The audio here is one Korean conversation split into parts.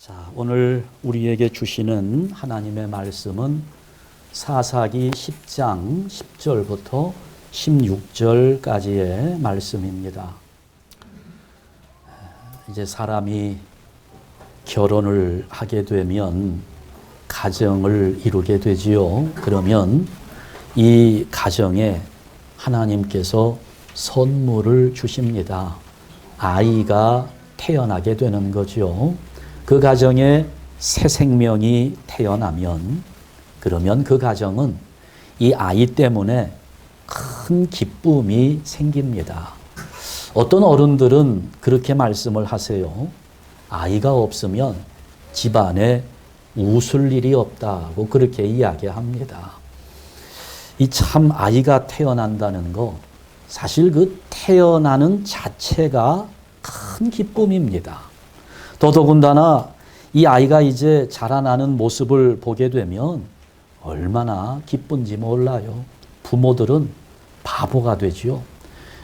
자, 오늘 우리에게 주시는 하나님의 말씀은 사사기 10장 10절부터 16절까지의 말씀입니다. 이제 사람이 결혼을 하게 되면 가정을 이루게 되지요. 그러면 이 가정에 하나님께서 선물을 주십니다. 아이가 태어나게 되는 거죠. 그 가정에 새 생명이 태어나면 그러면 그 가정은 이 아이 때문에 큰 기쁨이 생깁니다. 어떤 어른들은 그렇게 말씀을 하세요. 아이가 없으면 집안에 웃을 일이 없다고 그렇게 이야기합니다. 이 참 아이가 태어난다는 거 사실 그 태어나는 자체가 큰 기쁨입니다. 더더군다나 이 아이가 이제 자라나는 모습을 보게 되면 얼마나 기쁜지 몰라요. 부모들은 바보가 되지요.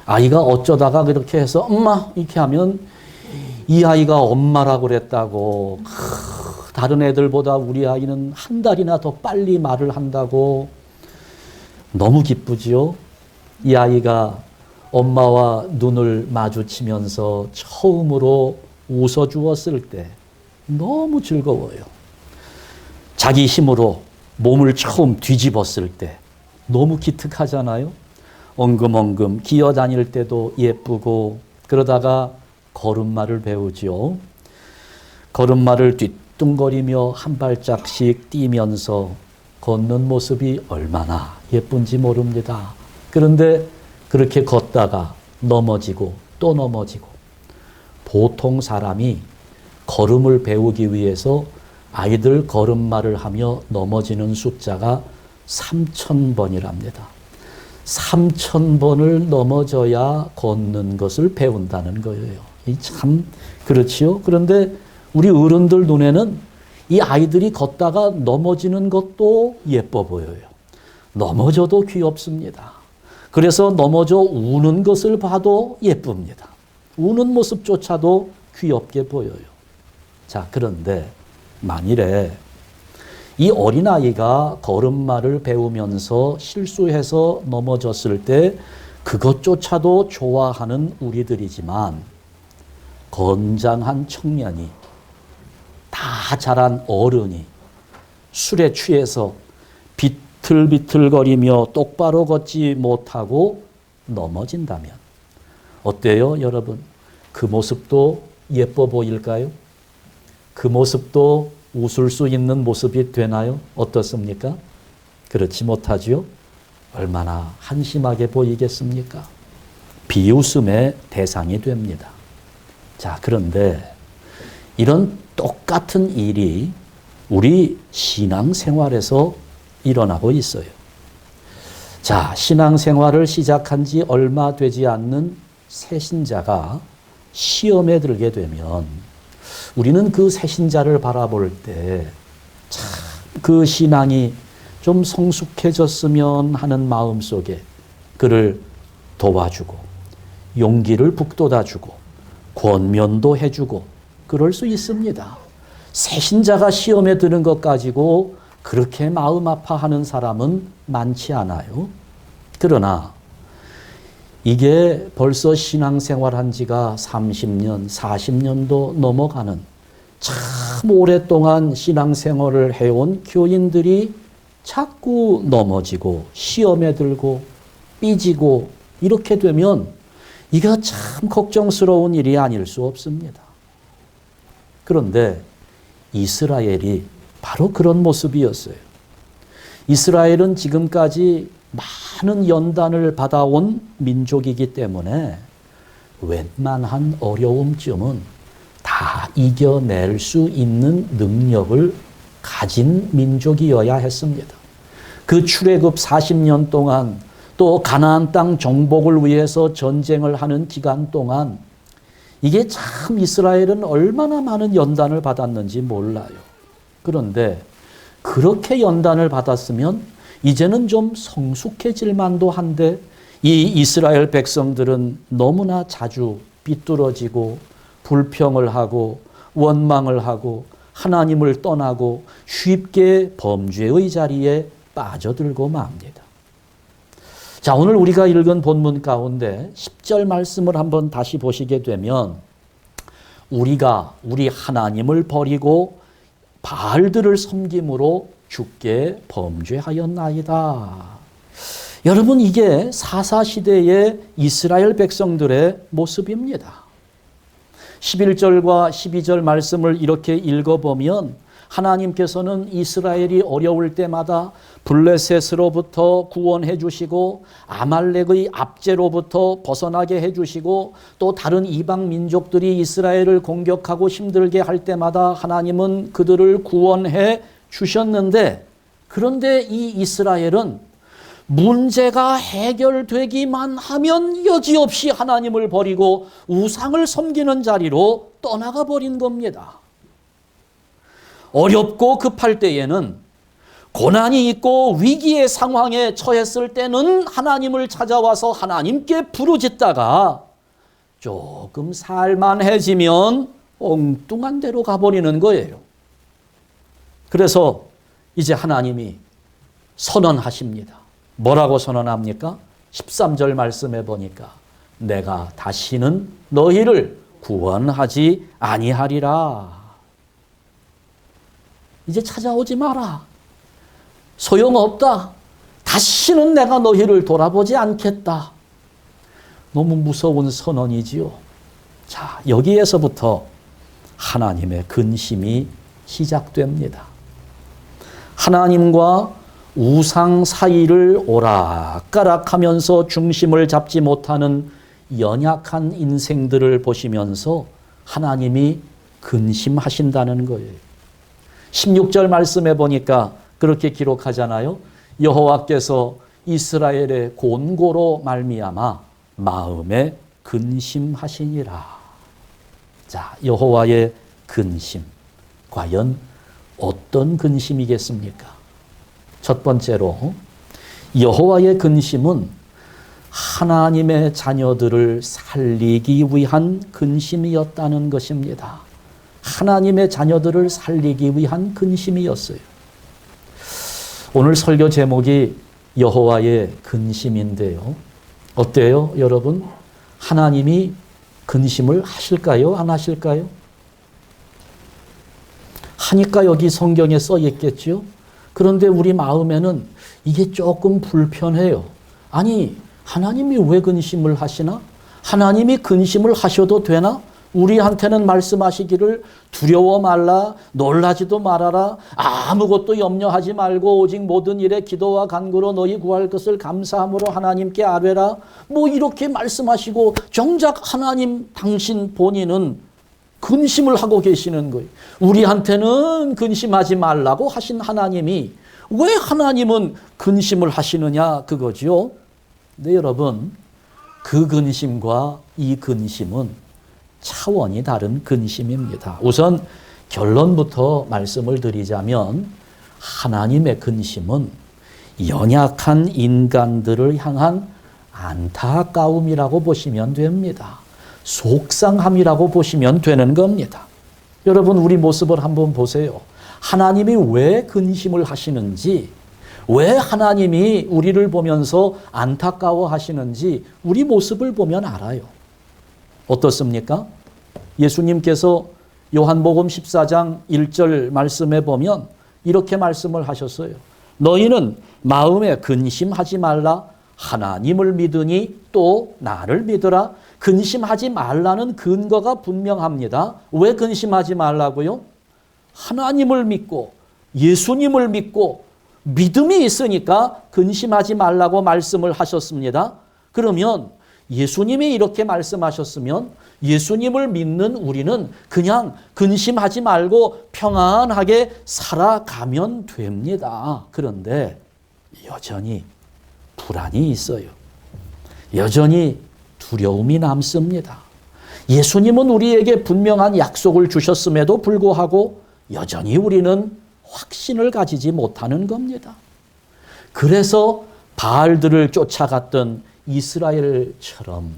아이가 어쩌다가 그렇게 해서 엄마 이렇게 하면 이 아이가 엄마라고 그랬다고, 다른 애들보다 우리 아이는 한 달이나 더 빨리 말을 한다고 너무 기쁘지요. 이 아이가 엄마와 눈을 마주치면서 처음으로 웃어주었을 때 너무 즐거워요. 자기 힘으로 몸을 처음 뒤집었을 때 너무 기특하잖아요. 엉금엉금 기어다닐 때도 예쁘고, 그러다가 걸음마를 배우지요. 걸음마를 뒤뚱거리며 한 발짝씩 뛰면서 걷는 모습이 얼마나 예쁜지 모릅니다. 그런데 그렇게 걷다가 넘어지고 또 넘어지고, 보통 사람이 걸음을 배우기 위해서 아이들 걸음마를 하며 넘어지는 숫자가 3,000번이랍니다. 3,000번을 넘어져야 걷는 것을 배운다는 거예요. 이 참 그렇지요. 그런데 우리 어른들 눈에는 이 아이들이 걷다가 넘어지는 것도 예뻐 보여요. 넘어져도 귀엽습니다. 그래서 넘어져 우는 것을 봐도 예쁩니다. 우는 모습조차도 귀엽게 보여요. 자, 그런데 만일에 이 어린아이가 걸음마를 배우면서 실수해서 넘어졌을 때 그것조차도 좋아하는 우리들이지만, 건장한 청년이, 다 자란 어른이 술에 취해서 비틀비틀거리며 똑바로 걷지 못하고 넘어진다면 어때요, 여러분? 그 모습도 예뻐 보일까요? 그 모습도 웃을 수 있는 모습이 되나요? 어떻습니까? 그렇지 못하지요? 얼마나 한심하게 보이겠습니까? 비웃음의 대상이 됩니다. 자, 그런데 이런 똑같은 일이 우리 신앙생활에서 일어나고 있어요. 자, 신앙생활을 시작한 지 얼마 되지 않는 새신자가 시험에 들게 되면 우리는 그 새신자를 바라볼 때 참 그 신앙이 좀 성숙해졌으면 하는 마음 속에 그를 도와주고 용기를 북돋아주고 권면도 해주고 그럴 수 있습니다. 새신자가 시험에 드는 것 가지고 그렇게 마음 아파하는 사람은 많지 않아요. 그러나 이게 벌써 신앙생활한 지가 30년, 40년도 넘어가는 참 오랫동안 신앙생활을 해온 교인들이 자꾸 넘어지고 시험에 들고 삐지고 이렇게 되면 이거 참 걱정스러운 일이 아닐 수 없습니다. 그런데 이스라엘이 바로 그런 모습이었어요. 이스라엘은 지금까지 많은 연단을 받아온 민족이기 때문에 웬만한 어려움쯤은 다 이겨낼 수 있는 능력을 가진 민족이어야 했습니다. 그 출애굽 40년 동안, 또 가나안 땅 정복을 위해서 전쟁을 하는 기간 동안 이게 참 이스라엘은 얼마나 많은 연단을 받았는지 몰라요. 그런데 그렇게 연단을 받았으면 이제는 좀 성숙해질 만도 한데, 이 이스라엘 백성들은 너무나 자주 삐뚤어지고 불평을 하고 원망을 하고 하나님을 떠나고 쉽게 범죄의 자리에 빠져들고 맙니다. 자, 오늘 우리가 읽은 본문 가운데 10절 말씀을 한번 다시 보시게 되면 우리가 우리 하나님을 버리고 바알들을 섬김으로 주께 범죄하였나이다. 여러분, 이게 사사시대의 이스라엘 백성들의 모습입니다. 11절과 12절 말씀을 이렇게 읽어보면 하나님께서는 이스라엘이 어려울 때마다 블레셋으로부터 구원해 주시고 아말렉의 압제로부터 벗어나게 해 주시고 또 다른 이방 민족들이 이스라엘을 공격하고 힘들게 할 때마다 하나님은 그들을 구원해 주셨는데, 그런데 이 이스라엘은 문제가 해결되기만 하면 여지없이 하나님을 버리고 우상을 섬기는 자리로 떠나가 버린 겁니다. 어렵고 급할 때에는, 고난이 있고 위기의 상황에 처했을 때는 하나님을 찾아와서 하나님께 부르짖다가 조금 살만해지면 엉뚱한 데로 가버리는 거예요. 그래서 이제 하나님이 선언하십니다. 뭐라고 선언합니까? 13절 말씀해 보니까 내가 다시는 너희를 구원하지 아니하리라. 이제 찾아오지 마라. 소용없다. 다시는 내가 너희를 돌아보지 않겠다. 너무 무서운 선언이지요. 자, 여기에서부터 하나님의 근심이 시작됩니다. 하나님과 우상 사이를 오락가락하면서 중심을 잡지 못하는 연약한 인생들을 보시면서 하나님이 근심하신다는 거예요. 16절 말씀해 보니까 그렇게 기록하잖아요. 여호와께서 이스라엘의 곤고로 말미암아 마음에 근심하시니라. 자, 여호와의 근심. 과연 어떤 근심이겠습니까? 첫 번째로 여호와의 근심은 하나님의 자녀들을 살리기 위한 근심이었다는 것입니다. 하나님의 자녀들을 살리기 위한 근심이었어요. 오늘 설교 제목이 여호와의 근심인데요. 어때요, 여러분? 하나님이 근심을 하실까요? 안 하실까요? 하니까 여기 성경에 써 있겠죠. 그런데 우리 마음에는 이게 조금 불편해요. 아니, 하나님이 왜 근심을 하시나? 하나님이 근심을 하셔도 되나? 우리한테는 말씀하시기를 두려워 말라, 놀라지도 말아라, 아무것도 염려하지 말고 오직 모든 일에 기도와 간구로 너희 구할 것을 감사함으로 하나님께 아뢰라. 뭐 이렇게 말씀하시고 정작 하나님 당신 본인은 근심을 하고 계시는 거예요. 우리한테는 근심하지 말라고 하신 하나님이 왜 하나님은 근심을 하시느냐 그거죠. 네, 여러분, 그 근심과 이 근심은 차원이 다른 근심입니다. 우선 결론부터 말씀을 드리자면 하나님의 근심은 연약한 인간들을 향한 안타까움이라고 보시면 됩니다. 속상함이라고 보시면 되는 겁니다. 여러분, 우리 모습을 한번 보세요. 하나님이 왜 근심을 하시는지, 왜 하나님이 우리를 보면서 안타까워 하시는지 우리 모습을 보면 알아요. 어떻습니까? 예수님께서 요한복음 14장 1절 말씀에 보면 이렇게 말씀을 하셨어요. 너희는 마음에 근심하지 말라. 하나님을 믿으니 또 나를 믿으라. 근심하지 말라는 근거가 분명합니다. 왜 근심하지 말라고요? 하나님을 믿고 예수님을 믿고 믿음이 있으니까 근심하지 말라고 말씀을 하셨습니다. 그러면 예수님이 이렇게 말씀하셨으면 예수님을 믿는 우리는 그냥 근심하지 말고 평안하게 살아가면 됩니다. 그런데 여전히 불안이 있어요. 여전히 두려움이 남습니다. 예수님은 우리에게 분명한 약속을 주셨음에도 불구하고 여전히 우리는 확신을 가지지 못하는 겁니다. 그래서 바알들을 쫓아갔던 이스라엘처럼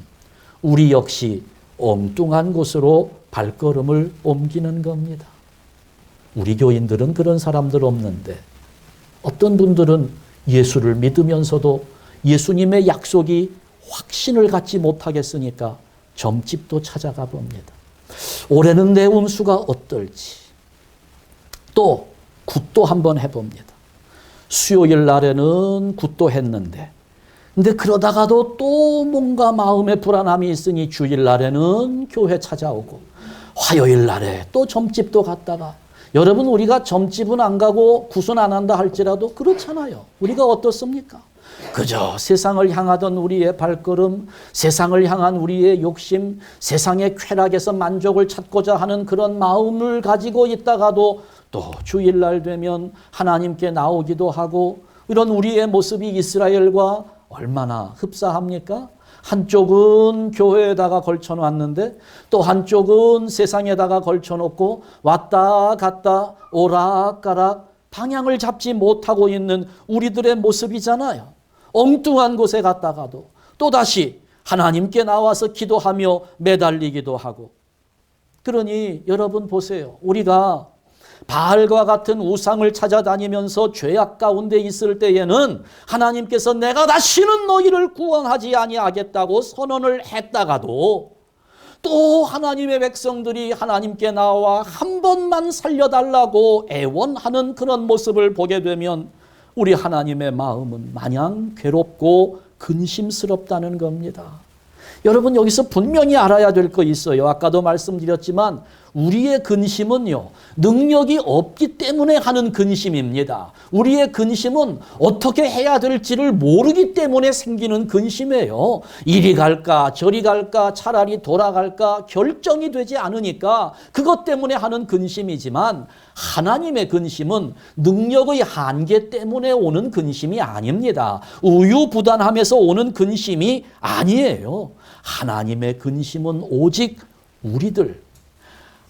우리 역시 엉뚱한 곳으로 발걸음을 옮기는 겁니다. 우리 교인들은 그런 사람들 없는데 어떤 분들은 예수를 믿으면서도 예수님의 약속이 확신을 갖지 못하겠으니까 점집도 찾아가 봅니다. 올해는 내 운수가 어떨지. 또 굿도 한번 해봅니다. 수요일 날에는 굿도 했는데 근데 그러다가도 또 뭔가 마음에 불안함이 있으니 주일 날에는 교회 찾아오고 화요일 날에 또 점집도 갔다가 여러분 우리가 점집은 안 가고 굿은 안 한다 할지라도 그렇잖아요. 우리가 어떻습니까? 그저 세상을 향하던 우리의 발걸음, 세상을 향한 우리의 욕심, 세상의 쾌락에서 만족을 찾고자 하는 그런 마음을 가지고 있다가도 또 주일날 되면 하나님께 나오기도 하고 이런 우리의 모습이 이스라엘과 얼마나 흡사합니까? 한쪽은 교회에다가 걸쳐놨는데 또 한쪽은 세상에다가 걸쳐놓고 왔다 갔다 오락가락 방향을 잡지 못하고 있는 우리들의 모습이잖아요. 엉뚱한 곳에 갔다가도 또다시 하나님께 나와서 기도하며 매달리기도 하고. 그러니 여러분 보세요. 우리가 바알과 같은 우상을 찾아다니면서 죄악 가운데 있을 때에는 하나님께서 내가 다시는 너희를 구원하지 아니하겠다고 선언을 했다가도 또 하나님의 백성들이 하나님께 나와 한 번만 살려달라고 애원하는 그런 모습을 보게 되면 우리 하나님의 마음은 마냥 괴롭고 근심스럽다는 겁니다. 여러분 여기서 분명히 알아야 될 거 있어요. 아까도 말씀드렸지만 우리의 근심은요, 능력이 없기 때문에 하는 근심입니다. 우리의 근심은 어떻게 해야 될지를 모르기 때문에 생기는 근심이에요. 이리 갈까 저리 갈까 차라리 돌아갈까 결정이 되지 않으니까 그것 때문에 하는 근심이지만 하나님의 근심은 능력의 한계 때문에 오는 근심이 아닙니다. 우유부단함에서 오는 근심이 아니에요. 하나님의 근심은 오직 우리들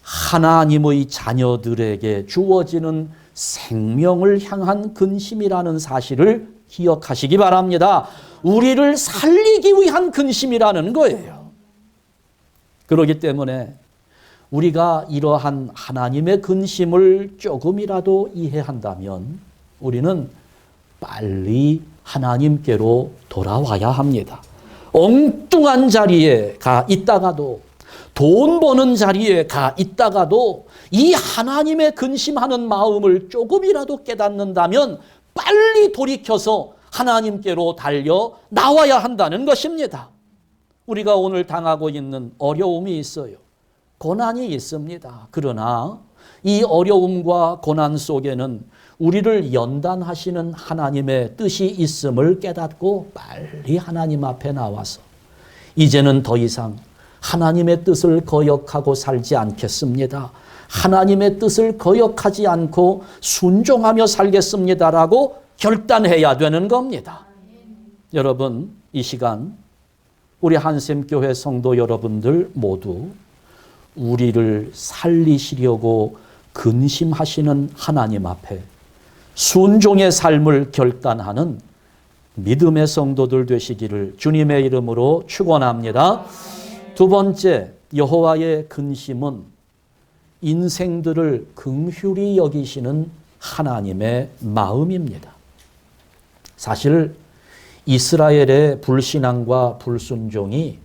하나님의 자녀들에게 주어지는 생명을 향한 근심이라는 사실을 기억하시기 바랍니다. 우리를 살리기 위한 근심이라는 거예요. 그렇기 때문에 우리가 이러한 하나님의 근심을 조금이라도 이해한다면 우리는 빨리 하나님께로 돌아와야 합니다. 엉뚱한 자리에 가 있다가도 돈 버는 자리에 가 있다가도 이 하나님의 근심하는 마음을 조금이라도 깨닫는다면 빨리 돌이켜서 하나님께로 달려 나와야 한다는 것입니다. 우리가 오늘 당하고 있는 어려움이 있어요. 고난이 있습니다. 그러나 이 어려움과 고난 속에는 우리를 연단하시는 하나님의 뜻이 있음을 깨닫고 빨리 하나님 앞에 나와서 이제는 더 이상 하나님의 뜻을 거역하고 살지 않겠습니다. 하나님의 뜻을 거역하지 않고 순종하며 살겠습니다라고 결단해야 되는 겁니다. 여러분, 이 시간 우리 한샘교회 성도 여러분들 모두 우리를 살리시려고 근심하시는 하나님 앞에 순종의 삶을 결단하는 믿음의 성도들 되시기를 주님의 이름으로 축원합니다. 두 번째, 여호와의 근심은 인생들을 긍휼히 여기시는 하나님의 마음입니다. 사실 이스라엘의 불신앙과 불순종이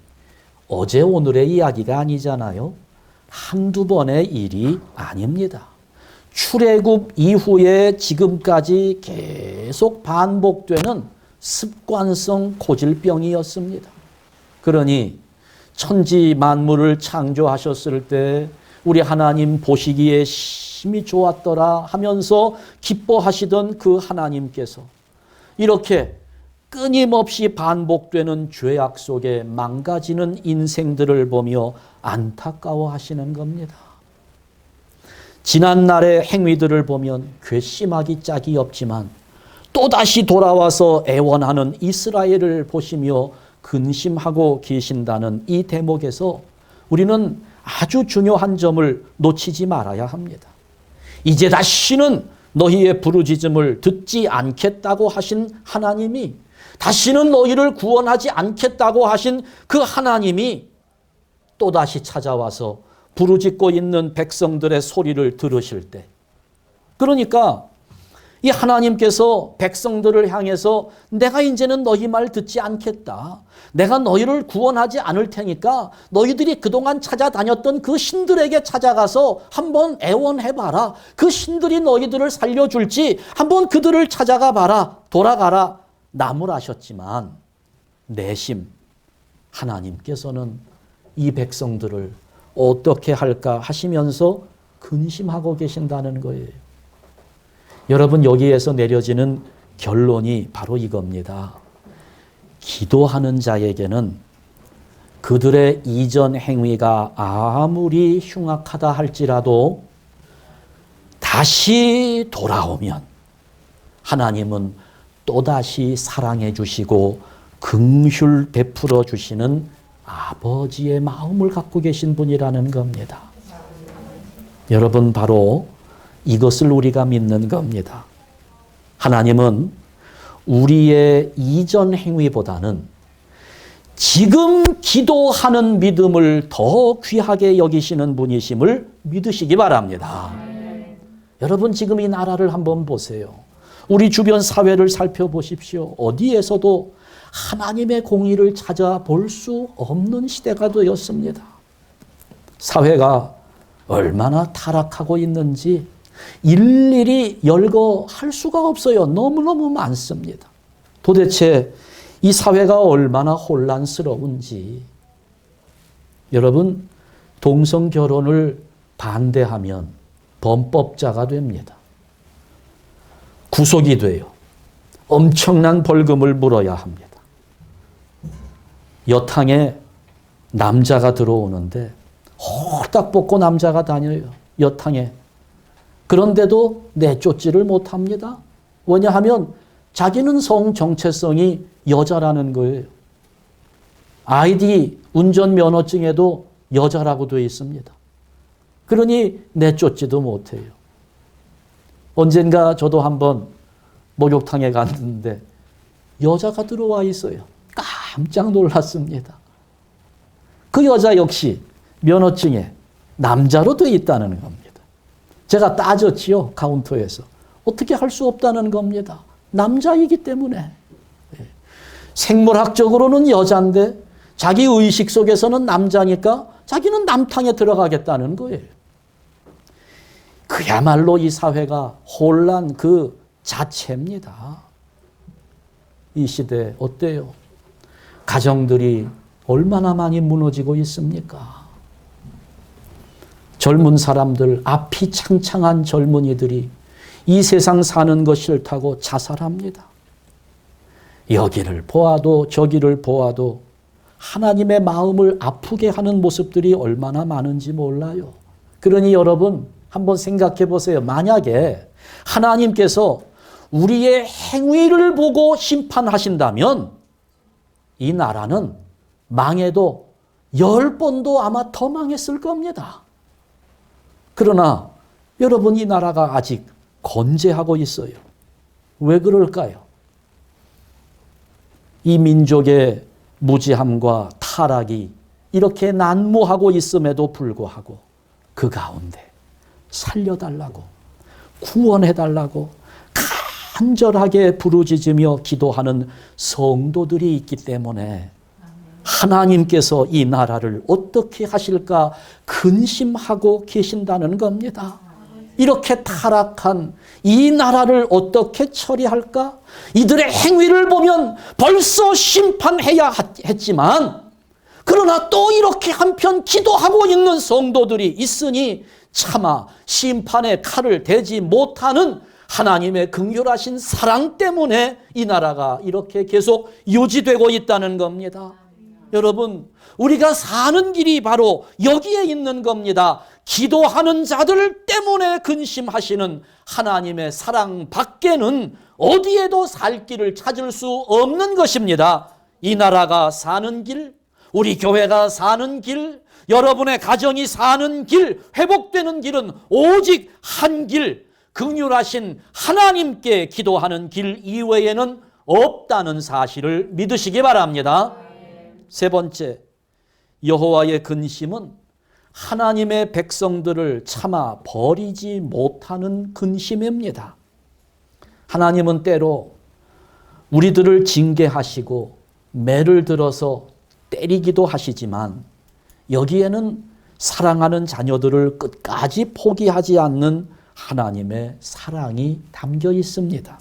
어제 오늘의 이야기가 아니잖아요. 한두 번의 일이 아닙니다. 출애굽 이후에 지금까지 계속 반복되는 습관성 고질병이었습니다. 그러니 천지 만물을 창조하셨을 때 우리 하나님 보시기에 심히 좋았더라 하면서 기뻐하시던 그 하나님께서 이렇게 끊임없이 반복되는 죄악 속에 망가지는 인생들을 보며 안타까워하시는 겁니다. 지난날의 행위들을 보면 괘씸하기 짝이 없지만 또다시 돌아와서 애원하는 이스라엘을 보시며 근심하고 계신다는 이 대목에서 우리는 아주 중요한 점을 놓치지 말아야 합니다. 이제 다시는 너희의 부르짖음을 듣지 않겠다고 하신 하나님이, 다시는 너희를 구원하지 않겠다고 하신 그 하나님이 또다시 찾아와서 부르짖고 있는 백성들의 소리를 들으실 때 그러니까 이 하나님께서 백성들을 향해서 내가 이제는 너희 말 듣지 않겠다. 내가 너희를 구원하지 않을 테니까 너희들이 그동안 찾아다녔던 그 신들에게 찾아가서 한번 애원해봐라. 그 신들이 너희들을 살려줄지 한번 그들을 찾아가 봐라. 돌아가라. 나무라셨지만 내심 하나님께서는 이 백성들을 어떻게 할까 하시면서 근심하고 계신다는 거예요. 여러분, 여기에서 내려지는 결론이 바로 이겁니다. 기도하는 자에게는 그들의 이전 행위가 아무리 흉악하다 할지라도 다시 돌아오면 하나님은 또다시 사랑해 주시고 긍휼 베풀어 주시는 아버지의 마음을 갖고 계신 분이라는 겁니다. 여러분, 바로 이것을 우리가 믿는 겁니다. 하나님은 우리의 이전 행위보다는 지금 기도하는 믿음을 더 귀하게 여기시는 분이심을 믿으시기 바랍니다. 여러분, 지금 이 나라를 한번 보세요. 우리 주변 사회를 살펴보십시오. 어디에서도 하나님의 공의를 찾아볼 수 없는 시대가 되었습니다. 사회가 얼마나 타락하고 있는지 일일이 열거할 수가 없어요. 너무너무 많습니다. 도대체 이 사회가 얼마나 혼란스러운지. 여러분, 동성 결혼을 반대하면 범법자가 됩니다. 구속이 돼요. 엄청난 벌금을 물어야 합니다. 여탕에 남자가 들어오는데 홀딱 벗고 남자가 다녀요. 여탕에. 그런데도 내쫓지를 못합니다. 왜냐하면 자기는 성 정체성이 여자라는 거예요. 아이디 운전면허증에도 여자라고 되어 있습니다. 그러니 내쫓지도 못해요. 언젠가 저도 한번 목욕탕에 갔는데 여자가 들어와 있어요. 깜짝 놀랐습니다. 그 여자 역시 면허증에 남자로 되어 있다는 겁니다. 제가 따졌지요, 카운터에서. 어떻게 할 수 없다는 겁니다. 남자이기 때문에. 생물학적으로는 여자인데 자기 의식 속에서는 남자니까 자기는 남탕에 들어가겠다는 거예요. 그야말로 이 사회가 혼란 그 자체입니다. 이 시대 어때요? 가정들이 얼마나 많이 무너지고 있습니까? 젊은 사람들, 앞이 창창한 젊은이들이 이 세상 사는 것 싫다고 자살합니다. 여기를 보아도 저기를 보아도 하나님의 마음을 아프게 하는 모습들이 얼마나 많은지 몰라요. 그러니 여러분, 한번 생각해 보세요. 만약에 하나님께서 우리의 행위를 보고 심판하신다면 이 나라는 망해도 10번도 아마 더 망했을 겁니다. 그러나 여러분, 이 나라가 아직 건재하고 있어요. 왜 그럴까요? 이 민족의 무지함과 타락이 이렇게 난무하고 있음에도 불구하고 그 가운데 살려달라고, 구원해달라고 간절하게 부르짖으며 기도하는 성도들이 있기 때문에 하나님께서 이 나라를 어떻게 하실까 근심하고 계신다는 겁니다. 이렇게 타락한 이 나라를 어떻게 처리할까? 이들의 행위를 보면 벌써 심판해야 했지만, 그러나 또 이렇게 한편 기도하고 있는 성도들이 있으니 차마 심판의 칼을 대지 못하는 하나님의 긍휼하신 사랑 때문에 이 나라가 이렇게 계속 유지되고 있다는 겁니다. 여러분, 우리가 사는 길이 바로 여기에 있는 겁니다. 기도하는 자들 때문에 근심하시는 하나님의 사랑 밖에는 어디에도 살 길을 찾을 수 없는 것입니다. 이 나라가 사는 길, 우리 교회가 사는 길, 여러분의 가정이 사는 길, 회복되는 길은 오직 한 길, 긍휼하신 하나님께 기도하는 길 이외에는 없다는 사실을 믿으시기 바랍니다. 세 번째, 여호와의 근심은 하나님의 백성들을 차마 버리지 못하는 근심입니다. 하나님은 때로 우리들을 징계하시고 매를 들어서 때리기도 하시지만 여기에는 사랑하는 자녀들을 끝까지 포기하지 않는 하나님의 사랑이 담겨 있습니다.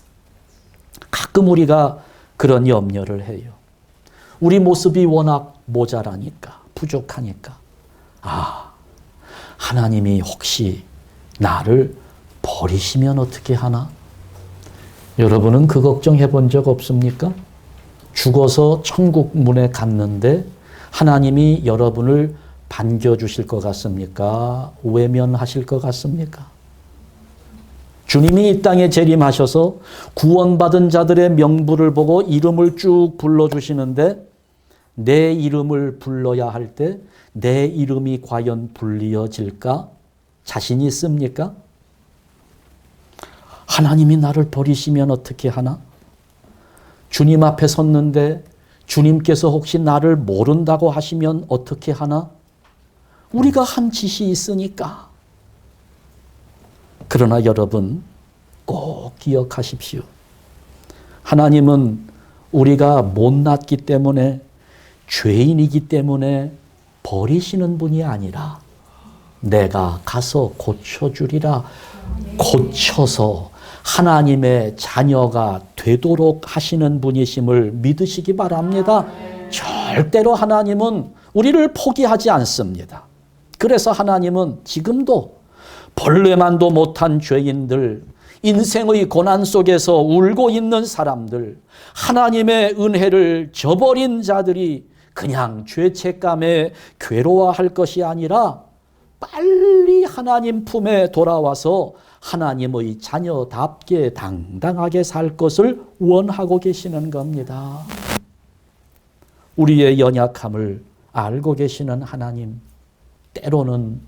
가끔 우리가 그런 염려를 해요. 우리 모습이 워낙 모자라니까, 부족하니까. 하나님이 혹시 나를 버리시면 어떻게 하나? 여러분은 그 걱정해 본 적 없습니까? 죽어서 천국 문에 갔는데 하나님이 여러분을 반겨주실 것 같습니까? 외면하실 것 같습니까? 주님이 이 땅에 재림하셔서 구원받은 자들의 명부를 보고 이름을 쭉 불러주시는데 내 이름을 불러야 할 때 내 이름이 과연 불리어질까? 자신이 있습니까? 하나님이 나를 버리시면 어떻게 하나? 주님 앞에 섰는데 주님께서 혹시 나를 모른다고 하시면 어떻게 하나? 우리가 한 짓이 있으니까. 그러나 여러분 꼭 기억하십시오. 하나님은 우리가 못났기 때문에, 죄인이기 때문에 버리시는 분이 아니라 내가 가서 고쳐주리라, 고쳐서 하나님의 자녀가 되도록 하시는 분이심을 믿으시기 바랍니다. 절대로 하나님은 우리를 포기하지 않습니다. 그래서 하나님은 지금도 벌레만도 못한 죄인들, 인생의 고난 속에서 울고 있는 사람들, 하나님의 은혜를 저버린 자들이 그냥 죄책감에 괴로워할 것이 아니라 빨리 하나님 품에 돌아와서 하나님의 자녀답게 당당하게 살 것을 원하고 계시는 겁니다. 우리의 연약함을 알고 계시는 하나님, 때로는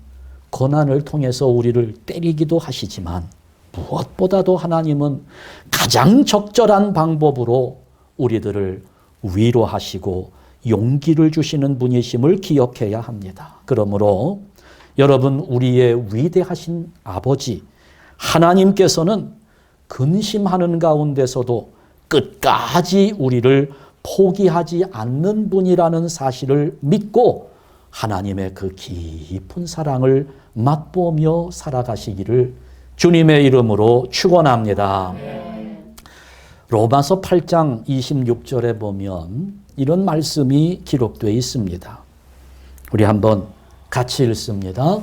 고난을 통해서 우리를 때리기도 하시지만 무엇보다도 하나님은 가장 적절한 방법으로 우리들을 위로하시고 용기를 주시는 분이심을 기억해야 합니다. 그러므로 여러분, 우리의 위대하신 아버지 하나님께서는 근심하는 가운데서도 끝까지 우리를 포기하지 않는 분이라는 사실을 믿고 하나님의 그 깊은 사랑을 맛보며 살아가시기를 주님의 이름으로 축원합니다. 로마서 8장 26절에 보면 이런 말씀이 기록되어 있습니다. 우리 한번 같이 읽습니다.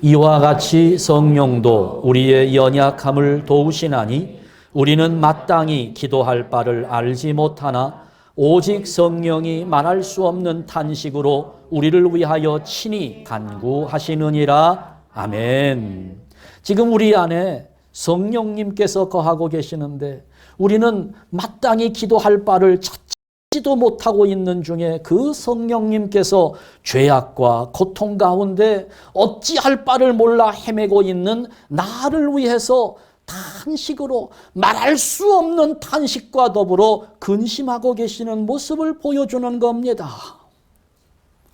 이와 같이 성령도 우리의 연약함을 도우시나니 우리는 마땅히 기도할 바를 알지 못하나 오직 성령이 말할 수 없는 탄식으로 우리를 위하여 친히 간구하시느니라. 아멘. 지금 우리 안에 성령님께서 거하고 계시는데 우리는 마땅히 기도할 바를 찾지도 못하고 있는 중에 그 성령님께서 죄악과 고통 가운데 어찌할 바를 몰라 헤매고 있는 나를 위해서 탄식으로, 말할 수 없는 탄식과 더불어 근심하고 계시는 모습을 보여주는 겁니다.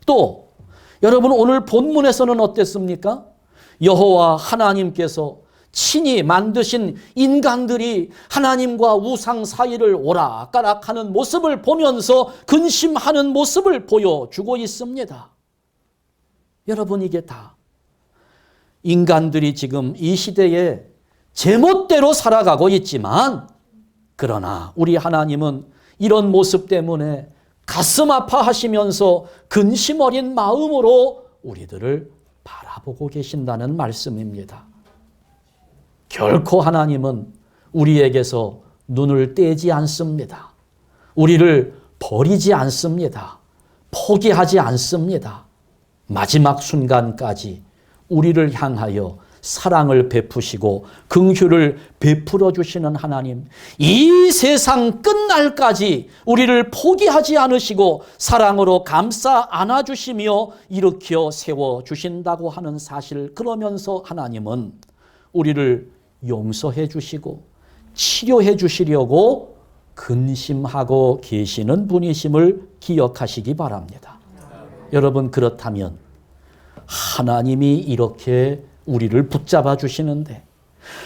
또 여러분, 오늘 본문에서는 어땠습니까? 여호와 하나님께서 친히 만드신 인간들이 하나님과 우상 사이를 오락가락하는 모습을 보면서 근심하는 모습을 보여주고 있습니다. 여러분, 이게 다 인간들이 지금 이 시대에 제멋대로 살아가고 있지만, 그러나 우리 하나님은 이런 모습 때문에 가슴 아파하시면서 근심 어린 마음으로 우리들을 바라보고 계신다는 말씀입니다. 결코 하나님은 우리에게서 눈을 떼지 않습니다. 우리를 버리지 않습니다. 포기하지 않습니다. 마지막 순간까지 우리를 향하여 사랑을 베푸시고 긍휼을 베풀어 주시는 하나님, 이 세상 끝날까지 우리를 포기하지 않으시고 사랑으로 감싸 안아주시며 일으켜 세워주신다고 하는 사실, 그러면서 하나님은 우리를 용서해 주시고 치료해 주시려고 근심하고 계시는 분이심을 기억하시기 바랍니다. 여러분, 그렇다면 하나님이 이렇게 우리를 붙잡아 주시는데,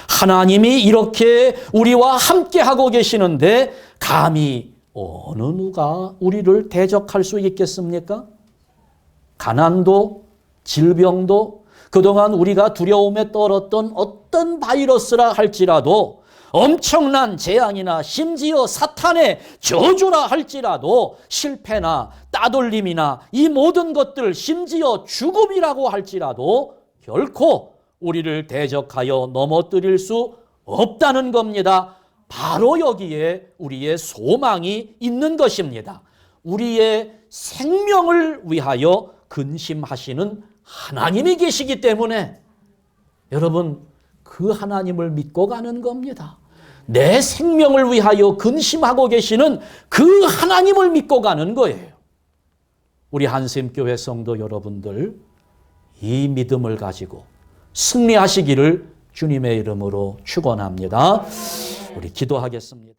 하나님이 이렇게 우리와 함께 하고 계시는데 감히 어느 누가 우리를 대적할 수 있겠습니까? 가난도, 질병도, 그동안 우리가 두려움에 떨었던 어떤 바이러스라 할지라도, 엄청난 재앙이나 심지어 사탄의 저주라 할지라도, 실패나 따돌림이나 이 모든 것들, 심지어 죽음이라고 할지라도 결코 우리를 대적하여 넘어뜨릴 수 없다는 겁니다. 바로 여기에 우리의 소망이 있는 것입니다. 우리의 생명을 위하여 근심하시는 하나님이 계시기 때문에 여러분, 그 하나님을 믿고 가는 겁니다. 내 생명을 위하여 근심하고 계시는 그 하나님을 믿고 가는 거예요. 우리 한샘교회 성도 여러분들, 이 믿음을 가지고 승리하시기를 주님의 이름으로 축원합니다. 우리 기도하겠습니다.